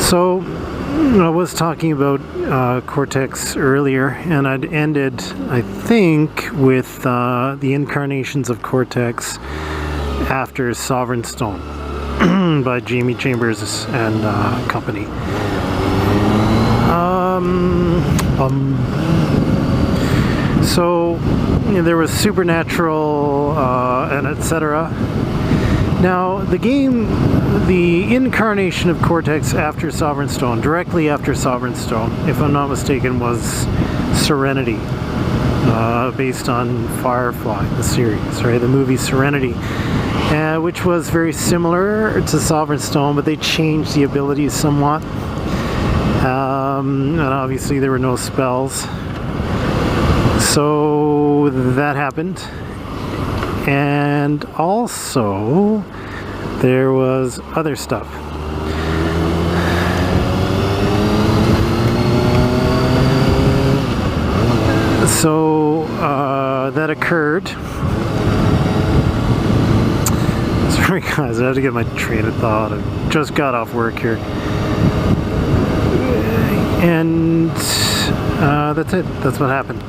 So I was talking about Cortex earlier, and I'd ended, I think, with the incarnations of Cortex after Sovereign Stone by Jamie Chambers and company. So there was Supernatural and etc. Now the game, the incarnation of Cortex after Sovereign Stone, directly after Sovereign Stone, if I'm not mistaken, was Serenity, based on Firefly, the series, right? The movie Serenity, which was very similar to Sovereign Stone, but they changed the abilities somewhat. And obviously there were no spells. So that happened. And also there was other stuff. So that occurred. Sorry guys, I have to get my train of thought. I just got off work here. And that's it. That's what happened.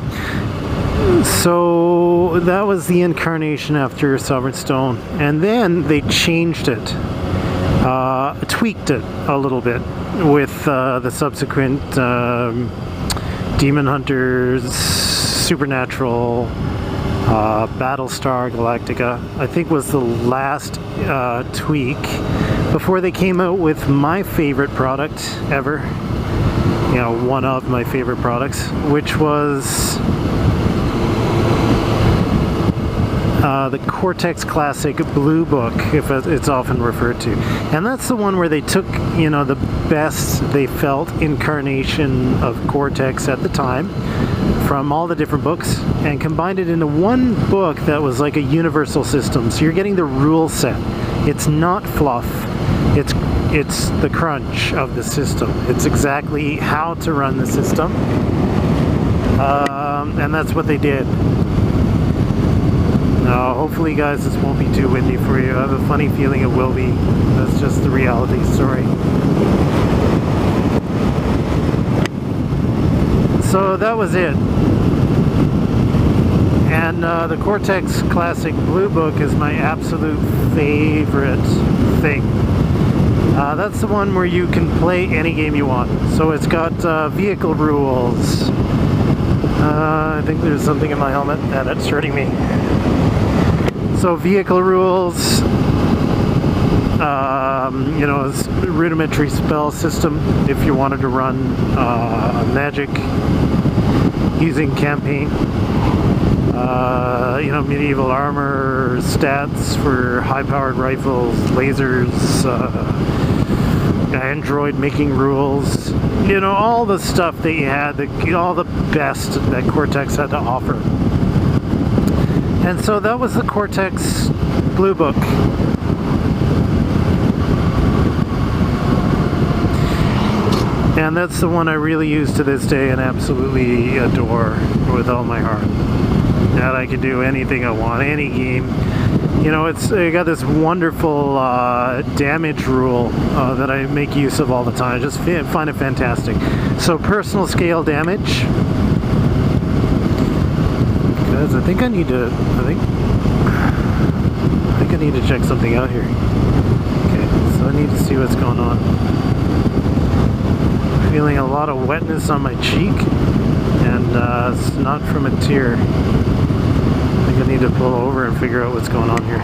So that was the incarnation after Sovereign Stone, and then they changed it, tweaked it a little bit with the subsequent Demon Hunters, Supernatural, Battlestar Galactica, I think was the last tweak before they came out with my favorite product ever, you know, one of my favorite products, which was the Cortex Classic Blue Book, if it's often referred to. And that's the one where they took, you know, the best they felt incarnation of Cortex at the time from all the different books and combined it into one book that was like a universal system. So you're getting the rule set. It's not fluff. It's the crunch of the system. It's exactly how to run the system. And that's what they did. Now, hopefully, guys, this won't be too windy for you. I have a funny feeling it will be. That's just the reality story. So that was it. And the Cortex Classic Blue Book is my absolute favorite thing. That's the one where you can play any game you want. So it's got vehicle rules. I think there's something in my helmet and it's hurting me. So vehicle rules, you know, it's a rudimentary spell system if you wanted to run magic using campaign. You know, medieval armor, stats for high-powered rifles, lasers, Android making rules, you know, all the stuff that you had, all the best that Cortex had to offer. And so that was the Cortex Blue Book. And that's the one I really use to this day and absolutely adore with all my heart. That I can do anything I want, any game. You know, I got this wonderful damage rule that I make use of all the time. I just find it fantastic. So personal scale damage. Because I think I need to check something out here. Okay, so I need to see what's going on. I'm feeling a lot of wetness on my cheek, and it's not from a tear. I think I need to pull over and figure out what's going on here.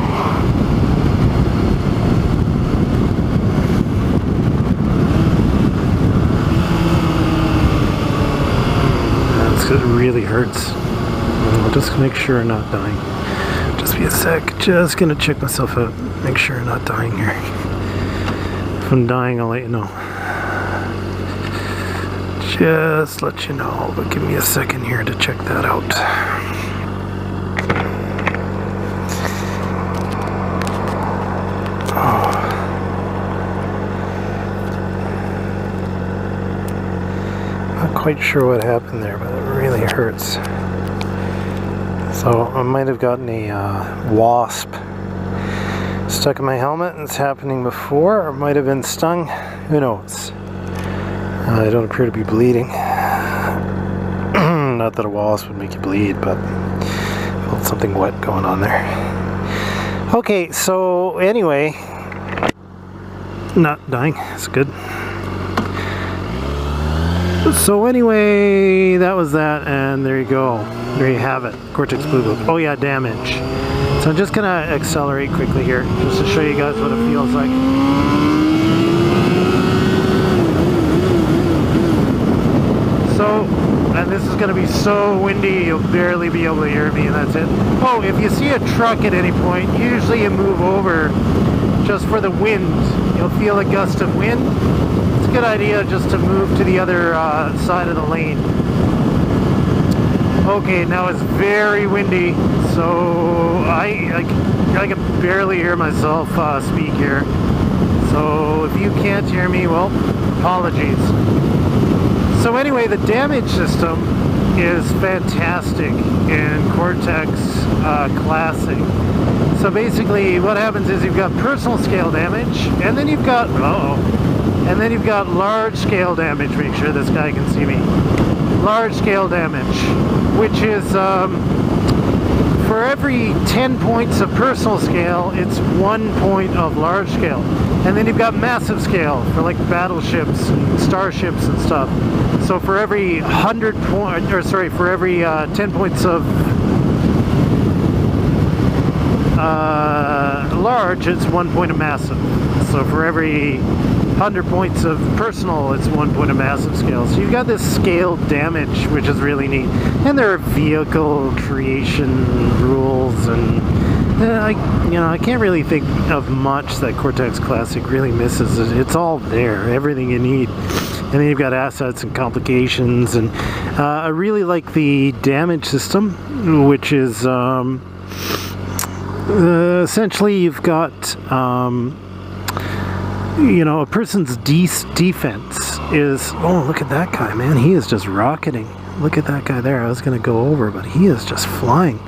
It really hurts. I'll just make sure I'm not dying. Just be a sec. Just gonna check myself out. Make sure I'm not dying here. If I'm dying, I'll let you know. Just let you know. But give me a second here to check that out. Not quite sure what happened there, but it really hurts. So I might have gotten a wasp stuck in my helmet, and it's happening before, or might have been stung. Who knows? I don't appear to be bleeding. Not that a wasp would make you bleed, but felt something wet going on there. Okay, so anyway, not dying, it's good. So anyway, that was that, and there you go. There you have it, Cortex Blue Book. Oh yeah, damage. So I'm just gonna accelerate quickly here, just to show you guys what it feels like. So, and this is gonna be so windy, you'll barely be able to hear me, and that's it. Oh, if you see a truck at any point, usually you move over just for the wind. You'll feel a gust of wind. It's a good idea just to move to the other side of the lane. Okay, now it's very windy, so I can barely hear myself speak here. So if you can't hear me, well, apologies. So anyway, the damage system is fantastic in Cortex Classic. So basically what happens is you've got personal scale damage, and then you've got, and then you've got large scale damage. Make sure this guy can see me. Large scale damage, which is for every 10 points of personal scale, it's 1 point of large scale. And then you've got massive scale for like battleships and starships and stuff. So for every 100 point, or sorry, for every 10 points of large, it's 1 point of massive. So for every 100 points of personal, it's 1 point of massive scale. So you've got this scaled damage, which is really neat. And there are vehicle creation rules, and I can't really think of much that Cortex Classic really misses. It's all there, everything you need. And then you've got assets and complications, and I really like the damage system, which is essentially you've got a person's defense is, oh, look at that guy, man, he is just rocketing. Look at that guy there. I was going to go over, but he is just flying.